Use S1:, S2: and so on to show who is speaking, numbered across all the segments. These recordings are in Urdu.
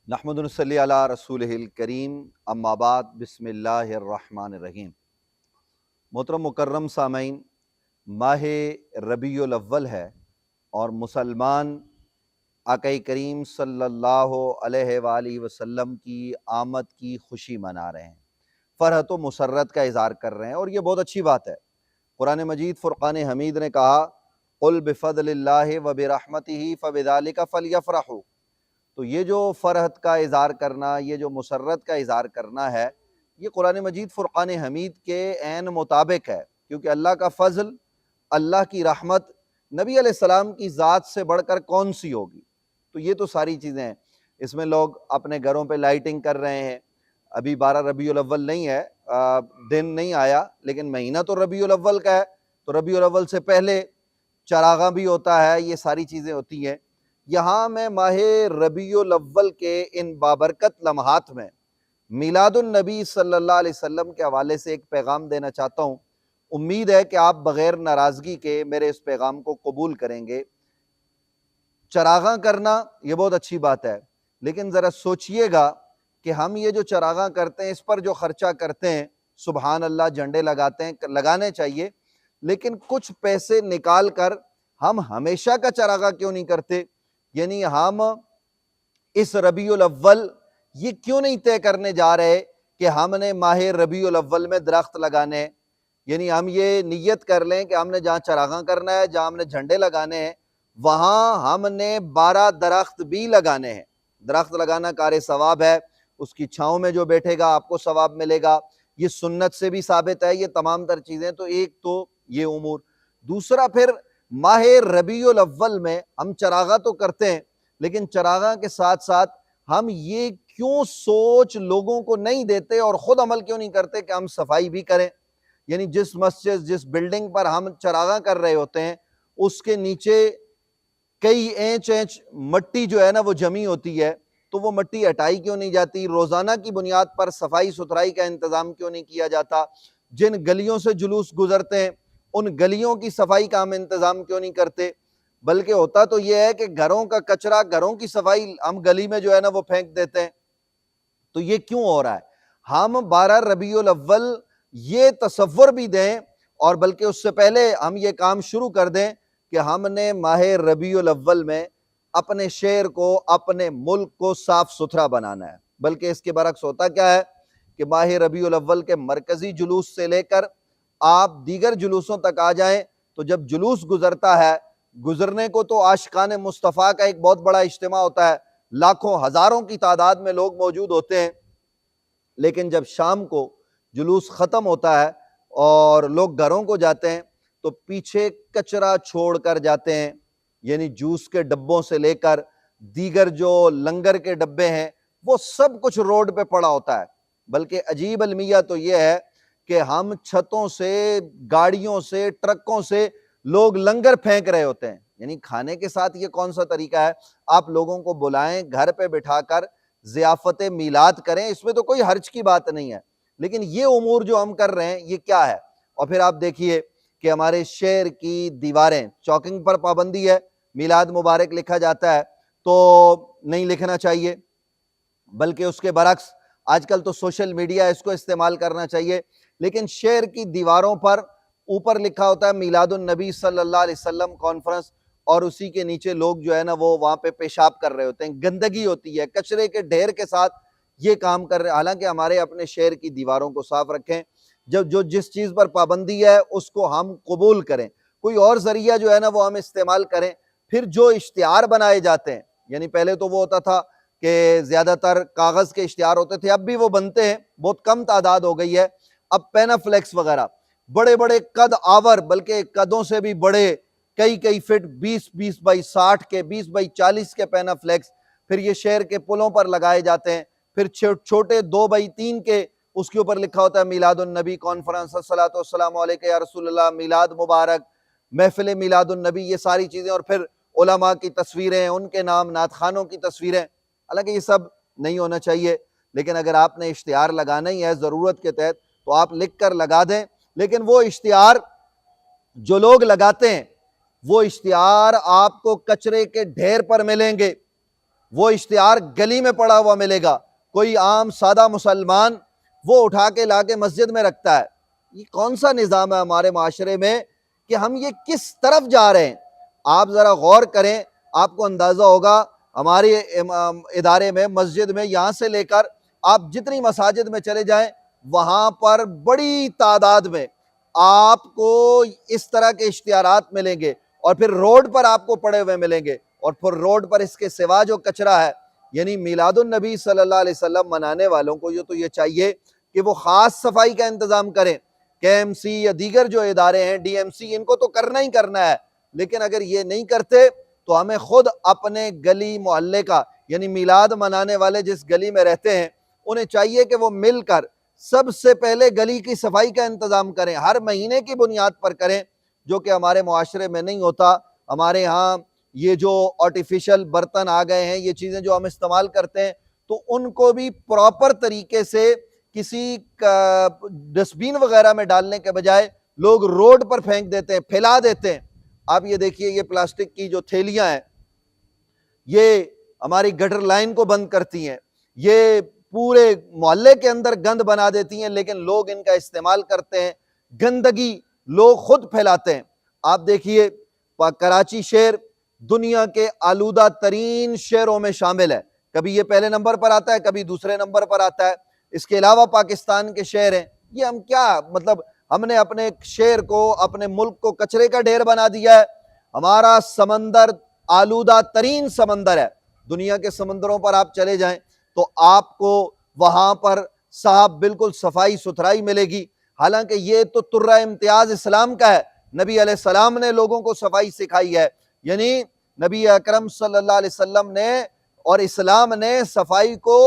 S1: نحمد صلی علی رسول الکریم اما بعد بسم اللہ الرحمن الرحیم۔ محترم مکرم سامعین، ماہ ربیع الاول ہے اور مسلمان آقا کریم صلی اللہ علیہ وآلہ وسلم کی آمد کی خوشی منا رہے ہیں، فرحت و مسرت کا اظہار کر رہے ہیں، اور یہ بہت اچھی بات ہے۔ قرآن مجید فرقان حمید نے کہا قل بفضل اللہ وبرحمتہ فبذلک فلیفرحوا، تو یہ جو فرحت کا اظہار کرنا، یہ جو مسرت کا اظہار کرنا ہے، یہ قرآن مجید فرقان حمید کے عین مطابق ہے، کیونکہ اللہ کا فضل، اللہ کی رحمت نبی علیہ السلام کی ذات سے بڑھ کر کون سی ہوگی۔ تو یہ تو ساری چیزیں ہیں۔ اس میں لوگ اپنے گھروں پہ لائٹنگ کر رہے ہیں، ابھی 12 ربیع الاول نہیں ہے، دن نہیں آیا، لیکن مہینہ تو ربیع الاول کا ہے، تو ربیع الاول سے پہلے چراغاں بھی ہوتا ہے، یہ ساری چیزیں ہوتی ہیں۔ یہاں میں ماہ ربیع الاول کے ان بابرکت لمحات میں میلاد النبی صلی اللہ علیہ وسلم کے حوالے سے ایک پیغام دینا چاہتا ہوں۔ امید ہے کہ آپ بغیر ناراضگی کے میرے اس پیغام کو قبول کریں گے۔ چراغاں کرنا یہ بہت اچھی بات ہے، لیکن ذرا سوچئے گا کہ ہم یہ جو چراغاں کرتے ہیں، اس پر جو خرچہ کرتے ہیں، سبحان اللہ، جھنڈے لگاتے ہیں، لگانے چاہیے، لیکن کچھ پیسے نکال کر ہم ہمیشہ کا چراغاں کیوں نہیں کرتے؟ یعنی ہم اس ربیع الاول یہ کیوں نہیں طے کرنے جا رہے کہ ہم نے ماہ ربیع الاول میں درخت لگانے ہیں؟ یعنی ہم یہ نیت کر لیں کہ ہم نے جہاں چراغاں کرنا ہے، جہاں ہم نے جھنڈے لگانے ہیں، وہاں ہم نے 12 درخت بھی لگانے ہیں۔ درخت لگانا کار ثواب ہے، اس کی چھاؤں میں جو بیٹھے گا آپ کو ثواب ملے گا، یہ سنت سے بھی ثابت ہے۔ یہ تمام تر چیزیں تو ایک تو یہ امور، دوسرا پھر ماہ ربیع الاول میں ہم چراغاں تو کرتے ہیں، لیکن چراغاں کے ساتھ ساتھ ہم یہ کیوں سوچ لوگوں کو نہیں دیتے اور خود عمل کیوں نہیں کرتے کہ ہم صفائی بھی کریں؟ یعنی جس مسجد، جس بلڈنگ پر ہم چراغاں کر رہے ہوتے ہیں، اس کے نیچے کئی اینچ مٹی جو ہے نا وہ جمی ہوتی ہے، تو وہ مٹی ہٹائی کیوں نہیں جاتی؟ روزانہ کی بنیاد پر صفائی ستھرائی کا انتظام کیوں نہیں کیا جاتا؟ جن گلیوں سے جلوس گزرتے ہیں، ان گلیوں کی صفائی کا ہم انتظام کیوں نہیں کرتے؟ بلکہ ہوتا تو یہ ہے کہ گھروں کا کچرا، گھروں کی صفائی ہم گلی میں جو ہے نا وہ پھینک دیتے ہیں۔ تو یہ کیوں ہو رہا ہے؟ ہم 12 ربیع الاول یہ تصور بھی دیں، اور بلکہ اس سے پہلے ہم یہ کام شروع کر دیں کہ ہم نے ماہ ربیع الاول میں اپنے شہر کو، اپنے ملک کو صاف ستھرا بنانا ہے۔ بلکہ اس کے برعکس ہوتا کیا ہے کہ ماہ ربیع الاول کے مرکزی جلوس سے لے کر آپ دیگر جلوسوں تک آ جائیں، تو جب جلوس گزرتا ہے، گزرنے کو تو عاشقان مصطفیٰ کا ایک بہت بڑا اجتماع ہوتا ہے، لاکھوں ہزاروں کی تعداد میں لوگ موجود ہوتے ہیں، لیکن جب شام کو جلوس ختم ہوتا ہے اور لوگ گھروں کو جاتے ہیں، تو پیچھے کچرا چھوڑ کر جاتے ہیں۔ یعنی جوس کے ڈبوں سے لے کر دیگر جو لنگر کے ڈبے ہیں، وہ سب کچھ روڈ پہ پڑا ہوتا ہے۔ بلکہ عجیب المیہ تو یہ ہے کہ ہم چھتوں سے، گاڑیوں سے، ٹرکوں سے لوگ لنگر پھینک رہے ہوتے ہیں۔ یعنی کھانے کے ساتھ یہ کون سا طریقہ ہے؟ آپ لوگوں کو بلائیں، گھر پہ بٹھا کر ضیافت میلاد کریں، اس میں تو کوئی حرج کی بات نہیں ہے، لیکن یہ امور جو ہم کر رہے ہیں یہ کیا ہے؟ اور پھر آپ دیکھیے کہ ہمارے شہر کی دیواریں، چاکنگ پر پابندی ہے، میلاد مبارک لکھا جاتا ہے تو نہیں لکھنا چاہیے، بلکہ اس کے برعکس آج کل تو سوشل میڈیا اس کو استعمال کرنا چاہیے، لیکن شہر کی دیواروں پر اوپر لکھا ہوتا ہے میلاد النبی صلی اللہ علیہ وسلم کانفرنس، اور اسی کے نیچے لوگ جو ہے نا وہ وہاں پہ پیشاب کر رہے ہوتے ہیں، گندگی ہوتی ہے، کچرے کے ڈھیر کے ساتھ یہ کام کر رہے ہیں۔ حالانکہ ہمارے اپنے شہر کی دیواروں کو صاف رکھیں، جو جس چیز پر پابندی ہے اس کو ہم قبول کریں، کوئی اور ذریعہ جو ہے نا وہ ہم استعمال کریں۔ پھر جو اشتہار بنائے جاتے ہیں، یعنی پہلے تو وہ ہوتا تھا کہ زیادہ تر کاغذ کے اشتہار ہوتے تھے، اب بھی وہ بنتے ہیں، بہت کم تعداد ہو گئی ہے۔ اب پینا فلیکس وغیرہ بڑے بڑے قد آور، بلکہ قدوں سے بھی بڑے، کئی فٹ، 20 بائی 60 کے، 20 بائی 40 کے پینا فلیکس، پھر یہ شہر کے پلوں پر لگائے جاتے ہیں۔ پھر چھوٹے 2 بائی 3 کے، اس کے اوپر لکھا ہوتا ہے میلاد النبی کانفرنس، الصلاۃ والسلام علیک یا رسول اللہ، میلاد مبارک، محفل میلاد النبی، یہ ساری چیزیں، اور پھر علماء کی تصویریں، ان کے نام، نعت خوانوں کی تصویریں۔ حالانکہ یہ سب نہیں ہونا چاہیے، لیکن اگر آپ نے اشتہار لگانا ہی ہے ضرورت کے تحت تو آپ لکھ کر لگا دیں، لیکن وہ اشتہار جو لوگ لگاتے ہیں وہ اشتہار آپ کو کچرے کے ڈھیر پر ملیں گے۔ وہ اشتہار گلی میں پڑا ہوا ملے گا، کوئی عام سادہ مسلمان وہ اٹھا کے لا کے مسجد میں رکھتا ہے۔ یہ کون سا نظام ہے ہمارے معاشرے میں کہ ہم یہ کس طرف جا رہے ہیں؟ آپ ذرا غور کریں، آپ کو اندازہ ہوگا ہمارے ادارے میں، مسجد میں، یہاں سے لے کر آپ جتنی مساجد میں چلے جائیں، وہاں پر بڑی تعداد میں آپ کو اس طرح کے اشتہارات ملیں گے، اور پھر روڈ پر آپ کو پڑے ہوئے ملیں گے، اور پھر روڈ پر اس کے سوا جو کچرا ہے، یعنی میلاد النبی صلی اللہ علیہ وسلم منانے والوں کو یہ چاہیے کہ وہ خاص صفائی کا انتظام کریں۔ کے ایم سی یا دیگر جو ادارے ہیں، ڈی ایم سی، ان کو تو کرنا ہی کرنا ہے، لیکن اگر یہ نہیں کرتے تو ہمیں خود اپنے گلی محلے کا، یعنی میلاد منانے والے جس گلی میں رہتے ہیں، انہیں چاہیے کہ وہ مل کر سب سے پہلے گلی کی صفائی کا انتظام کریں، ہر مہینے کی بنیاد پر کریں، جو کہ ہمارے معاشرے میں نہیں ہوتا۔ ہمارے ہاں یہ جو آرٹیفیشل برتن آ گئے ہیں، یہ چیزیں جو ہم استعمال کرتے ہیں، تو ان کو بھی پراپر طریقے سے کسی ڈسٹبین وغیرہ میں ڈالنے کے بجائے لوگ روڈ پر پھینک دیتے ہیں، پھیلا دیتے ہیں۔ آپ یہ دیکھیے، یہ پلاسٹک کی جو تھیلیاں ہیں، یہ ہماری گٹر لائن کو بند کرتی ہیں، یہ پورے محلے کے اندر گند بنا دیتی ہیں، لیکن لوگ ان کا استعمال کرتے ہیں، گندگی لوگ خود پھیلاتے ہیں۔ آپ دیکھیے، کراچی شہر دنیا کے آلودہ ترین شہروں میں شامل ہے، کبھی یہ پہلے نمبر پر آتا ہے، کبھی دوسرے نمبر پر آتا ہے۔ اس کے علاوہ پاکستان کے شہر ہیں، یہ ہم کیا مطلب ہم نے اپنے شہر کو، اپنے ملک کو کچرے کا ڈھیر بنا دیا ہے۔ ہمارا سمندر آلودہ ترین سمندر ہے، دنیا کے سمندروں پر آپ چلے جائیں تو آپ کو وہاں پر صاحب بالکل صفائی ستھرائی ملے گی، حالانکہ یہ تو ترہ امتیاز اسلام کا ہے۔ نبی علیہ السلام نے لوگوں کو صفائی سکھائی ہے، یعنی نبی اکرم صلی اللہ علیہ وسلم نے اور اسلام نے صفائی کو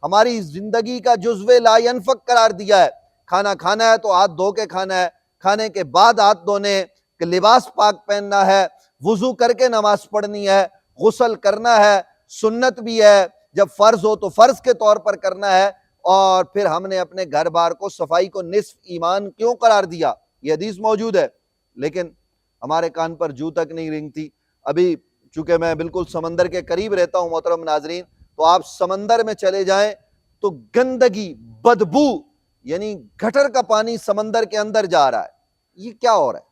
S1: ہماری زندگی کا جزو لا ینفک قرار دیا ہے۔ کھانا کھانا ہے تو ہاتھ دھو کے کھانا ہے، کھانے کے بعد ہاتھ دھونے، کہ لباس پاک پہننا ہے، وضو کر کے نماز پڑھنی ہے، غسل کرنا ہے، سنت بھی ہے، جب فرض ہو تو فرض کے طور پر کرنا ہے۔ اور پھر ہم نے اپنے گھر بار کو، صفائی کو نصف ایمان کیوں قرار دیا؟ یہ حدیث موجود ہے، لیکن ہمارے کان پر جو تک نہیں رینگتی۔ ابھی چونکہ میں بالکل سمندر کے قریب رہتا ہوں محترم ناظرین، تو آپ سمندر میں چلے جائیں تو گندگی، بدبو، یعنی گٹر کا پانی سمندر کے اندر جا رہا ہے۔ یہ کیا ہو رہا ہے؟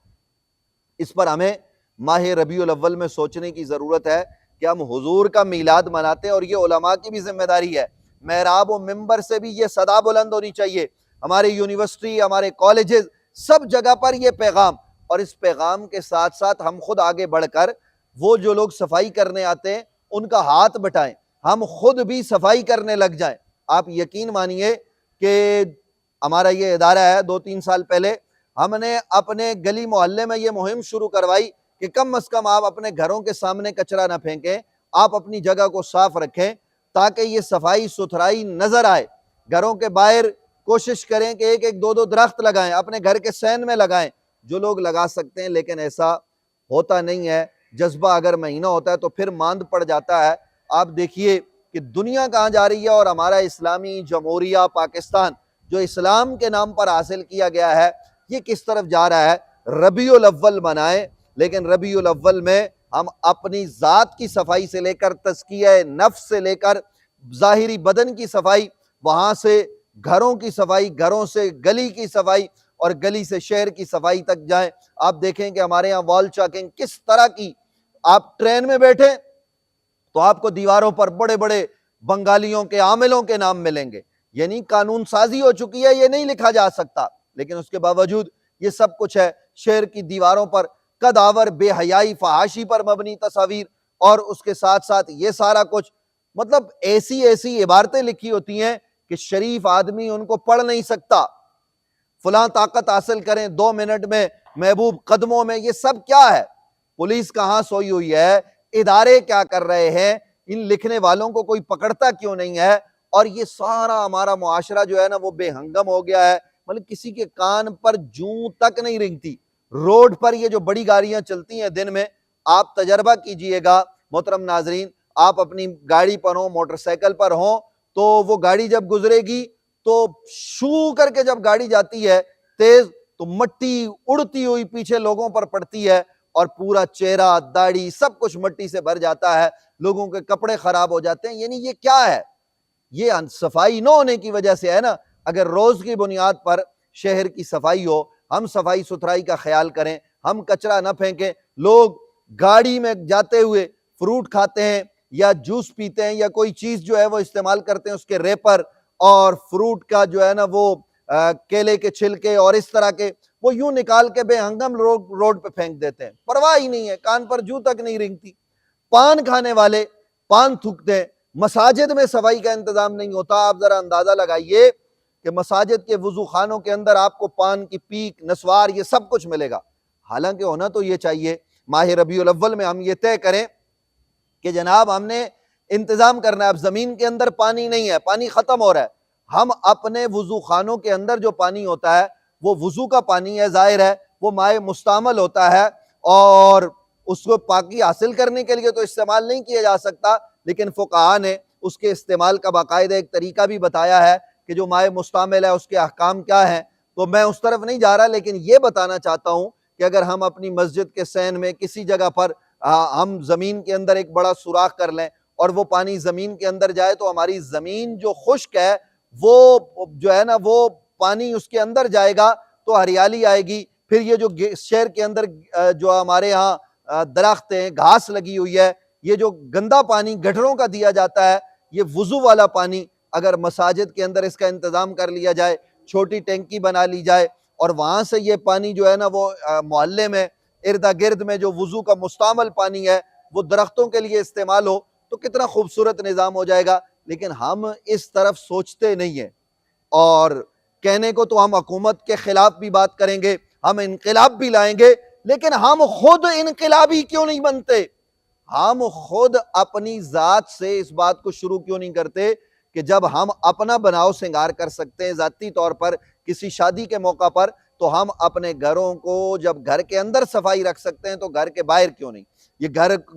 S1: اس پر ہمیں ماہ ربیع الاول میں سوچنے کی ضرورت ہے کہ ہم حضور کا میلاد مناتے ہیں، اور یہ علماء کی بھی ذمہ داری ہے۔ محراب و منبر سے بھی یہ صدا بلند ہونی چاہیے، ہماری یونیورسٹی، ہمارے کالجز، سب جگہ پر یہ پیغام، اور اس پیغام کے ساتھ ساتھ ہم خود آگے بڑھ کر وہ جو لوگ صفائی کرنے آتے ہیں ان کا ہاتھ بٹائیں، ہم خود بھی صفائی کرنے لگ جائیں۔ آپ یقین مانیے کہ ہمارا یہ ادارہ ہے، 2-3 سال پہلے ہم نے اپنے گلی محلے میں یہ مہم شروع کروائی کہ کم از کم آپ اپنے گھروں کے سامنے کچرا نہ پھینکیں، آپ اپنی جگہ کو صاف رکھیں تاکہ یہ صفائی ستھرائی نظر آئے۔ گھروں کے باہر کوشش کریں کہ 1-2 درخت لگائیں، اپنے گھر کے سین میں لگائیں، جو لوگ لگا سکتے ہیں، لیکن ایسا ہوتا نہیں ہے۔ جذبہ اگر مہینہ ہوتا ہے تو پھر ماند پڑ جاتا ہے۔ آپ دیکھیے کہ دنیا کہاں جا رہی ہے، اور ہمارا اسلامی جمہوریہ پاکستان جو اسلام کے نام پر حاصل کیا گیا ہے، یہ کس طرف جا رہا ہے۔ ربیع الاول منائیں، لیکن ربیع الاول میں ہم اپنی ذات کی صفائی سے لے کر تزکیہ نفس سے لے کر ظاہری بدن کی صفائی، وہاں سے گھروں کی صفائی، گھروں سے گلی کی صفائی، اور گلی سے شہر کی صفائی تک جائیں۔ آپ دیکھیں کہ ہمارے ہاں وال چاکنگ کس طرح کی، آپ ٹرین میں بیٹھے تو آپ کو دیواروں پر بڑے بڑے بنگالیوں کے عاملوں کے نام ملیں گے، یعنی قانون سازی ہو چکی ہے، یہ نہیں لکھا جا سکتا، لیکن اس کے باوجود یہ سب کچھ ہے۔ شہر کی دیواروں پر قدآور، بے حیائی، فحاشی پر مبنی تصاویر، اور اس کے ساتھ ساتھ یہ سارا کچھ، مطلب ایسی عبارتیں لکھی ہوتی ہیں کہ شریف آدمی ان کو پڑھ نہیں سکتا۔ فلاں طاقت حاصل کریں 2 منٹ میں، محبوب قدموں میں، یہ سب کیا ہے؟ پولیس کہاں سوئی ہوئی ہے؟ ادارے کیا کر رہے ہیں؟ ان لکھنے والوں کو کوئی پکڑتا کیوں نہیں ہے؟ اور یہ سارا ہمارا معاشرہ جو ہے نا، وہ بے ہنگم ہو گیا ہے، مطلب کسی کے کان پر جوں تک نہیں رنگتی۔ روڈ پر یہ جو بڑی گاڑیاں چلتی ہیں دن میں، آپ تجربہ کیجئے گا محترم ناظرین، آپ اپنی گاڑی پر ہوں، موٹر سائیکل پر ہوں، تو وہ گاڑی جب گزرے گی تو شو کر کے جب گاڑی جاتی ہے تیز، تو مٹی اڑتی ہوئی پیچھے لوگوں پر پڑتی ہے، اور پورا چہرہ داڑھی سب کچھ مٹی سے بھر جاتا ہے، لوگوں کے کپڑے خراب ہو جاتے ہیں، یعنی یہ کیا ہے؟ یہ صفائی نہ ہونے کی وجہ سے ہے نا۔ اگر روز کی بنیاد پر شہر کی صفائی ہو، ہم صفائی ستھرائی کا خیال کریں، ہم کچرا نہ پھینکیں، لوگ گاڑی میں جاتے ہوئے فروٹ کھاتے ہیں یا جوس پیتے ہیں یا کوئی چیز جو ہے وہ استعمال کرتے ہیں، اس کے ریپر اور فروٹ کا جو ہے نا وہ کیلے کے چھلکے اور اس طرح کے وہ یوں نکال کے بے ہنگم روڈ پہ پھینک دیتے ہیں، پرواہ ہی نہیں ہے، کان پر جوں تک نہیں رنگتی۔ پان کھانے والے پان تھوکتے ہیں، مساجد میں صفائی کا انتظام نہیں ہوتا۔ آپ ذرا اندازہ لگائیے کہ مساجد کے وضو خانوں کے اندر آپ کو پان کی پیک، نسوار، یہ سب کچھ ملے گا۔ حالانکہ ہونا تو یہ چاہیے ماہ ربیع الاول میں ہم یہ طے کریں کہ جناب ہم نے انتظام کرنا ہے، اب زمین کے اندر پانی نہیں ہے، پانی ختم ہو رہا ہے، ہم اپنے وضو خانوں کے اندر جو پانی ہوتا ہے وہ وضو کا پانی ہے، ظاہر ہے وہ مائع مستعمل ہوتا ہے اور اس کو پاکی حاصل کرنے کے لیے تو استعمال نہیں کیا جا سکتا، لیکن فقہاء نے اس کے استعمال کا باقاعدہ ایک طریقہ بھی بتایا ہے کہ جو مائع مستعمل ہے اس کے احکام کیا ہیں۔ تو میں اس طرف نہیں جا رہا، لیکن یہ بتانا چاہتا ہوں کہ اگر ہم اپنی مسجد کے صحن میں کسی جگہ پر ہم زمین کے اندر ایک بڑا سوراخ کر لیں اور وہ پانی زمین کے اندر جائے تو ہماری زمین جو خشک ہے وہ جو ہے نا وہ پانی اس کے اندر جائے گا تو ہریالی آئے گی۔ پھر یہ جو شہر کے اندر جو ہمارے ہاں درخت ہیں، گھاس لگی ہوئی ہے، یہ جو گندا پانی گٹروں کا دیا جاتا ہے، یہ وضو والا پانی اگر مساجد کے اندر اس کا انتظام کر لیا جائے، چھوٹی ٹینکی بنا لی جائے اور وہاں سے یہ پانی جو ہے نا وہ محلے میں ارد گرد میں جو وضو کا مستعمل پانی ہے وہ درختوں کے لیے استعمال ہو تو کتنا خوبصورت نظام ہو جائے گا۔ لیکن ہم اس طرف سوچتے نہیں ہیں، اور کہنے کو تو ہم حکومت کے خلاف بھی بات کریں گے، ہم انقلاب بھی لائیں گے، لیکن ہم خود انقلابی کیوں نہیں بنتے؟ ہم خود اپنی ذات سے اس بات کو شروع کیوں نہیں کرتے کہ جب ہم اپنا بناؤ سنگار کر سکتے ہیں ذاتی طور پر کسی شادی کے موقع پر، تو ہم اپنے گھروں کو جب گھر کے اندر صفائی رکھ سکتے ہیں تو گھر کے باہر کیوں نہیں؟ یہ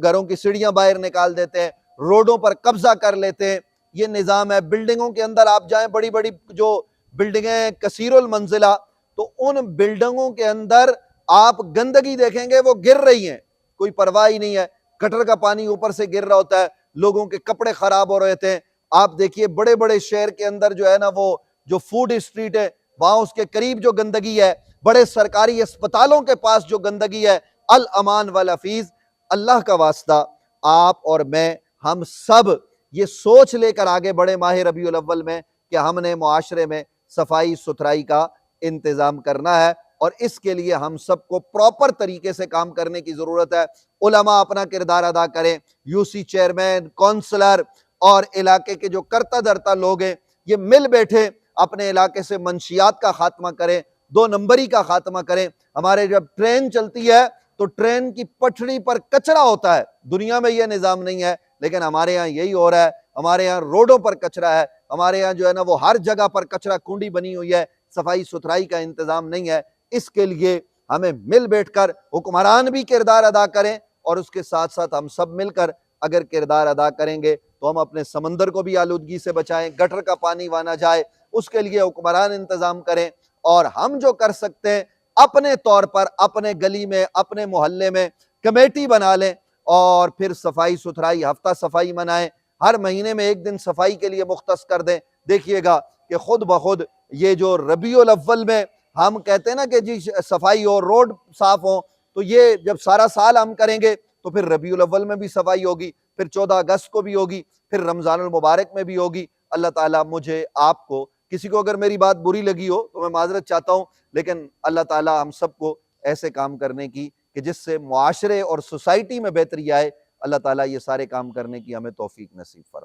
S1: گھروں کی سیڑھیاں باہر نکال دیتے ہیں، روڈوں پر قبضہ کر لیتے ہیں، یہ نظام ہے۔ بلڈنگوں کے اندر آپ جائیں، بڑی بڑی جو بلڈنگیں کثیر المنزلہ، تو ان بلڈنگوں کے اندر آپ گندگی دیکھیں گے وہ گر رہی ہیں، کوئی پرواہ ہی نہیں ہے، گٹر کا پانی اوپر سے گر رہا ہوتا ہے، لوگوں کے کپڑے خراب ہو رہے تھے۔ آپ دیکھیے بڑے بڑے شہر کے اندر جو ہے نا وہ جو فوڈ اسٹریٹ ہے وہاں اس کے قریب جو گندگی ہے، بڑے سرکاری اسپتالوں کے پاس جو گندگی ہے، الامان والحفیظ، اللہ کا واسطہ آپ اور میں ہم سب یہ سوچ لے کر آگے بڑھے ماہ ربیع الاول میں کہ ہم نے معاشرے میں صفائی ستھرائی کا انتظام کرنا ہے، اور اس کے لیے ہم سب کو پراپر طریقے سے کام کرنے کی ضرورت ہے۔ علماء اپنا کردار ادا کریں، یو سی چیئرمین، کونسلر اور علاقے کے جو کرتا دھرتا لوگ ہیں یہ مل بیٹھے اپنے علاقے سے منشیات کا خاتمہ کریں، 2 نمبری کا خاتمہ کریں۔ ہمارے جب ٹرین چلتی ہے تو ٹرین کی پٹری پر کچرا ہوتا ہے، دنیا میں یہ نظام نہیں ہے، لیکن ہمارے ہاں یہی ہو رہا ہے۔ ہمارے ہاں روڈوں پر کچرا ہے، ہمارے ہاں جو ہے نا وہ ہر جگہ پر کچرا کنڈی بنی ہوئی ہے، صفائی ستھرائی کا انتظام نہیں ہے۔ اس کے لیے ہمیں مل بیٹھ کر حکمران بھی کردار ادا کریں، اور اس کے ساتھ ساتھ ہم سب مل کر اگر کردار ادا کریں گے تو ہم اپنے سمندر کو بھی آلودگی سے بچائیں، گٹر کا پانی وہاں نہ جائے، اس کے لیے حکمران انتظام کریں، اور ہم جو کر سکتے ہیں اپنے طور پر اپنے گلی میں، اپنے محلے میں کمیٹی بنا لیں، اور پھر صفائی ستھرائی ہفتہ صفائی منائیں، ہر مہینے میں 1 دن صفائی کے لیے مختص کر دیں۔ دیکھیے گا کہ خود بخود یہ جو ربیع الاول میں ہم کہتے ہیں نا کہ جی صفائی ہو، روڈ صاف ہو، تو یہ جب سارا سال ہم کریں گے تو پھر ربیع الاول میں بھی صفائی ہوگی، پھر 14 اگست کو بھی ہوگی، پھر رمضان المبارک میں بھی ہوگی۔ اللہ تعالیٰ مجھے، آپ کو، کسی کو اگر میری بات بری لگی ہو تو میں معذرت چاہتا ہوں، لیکن اللہ تعالیٰ ہم سب کو ایسے کام کرنے کی کہ جس سے معاشرے اور سوسائٹی میں بہتری آئے، اللہ تعالیٰ یہ سارے کام کرنے کی ہمیں توفیق نصیب فرمائے۔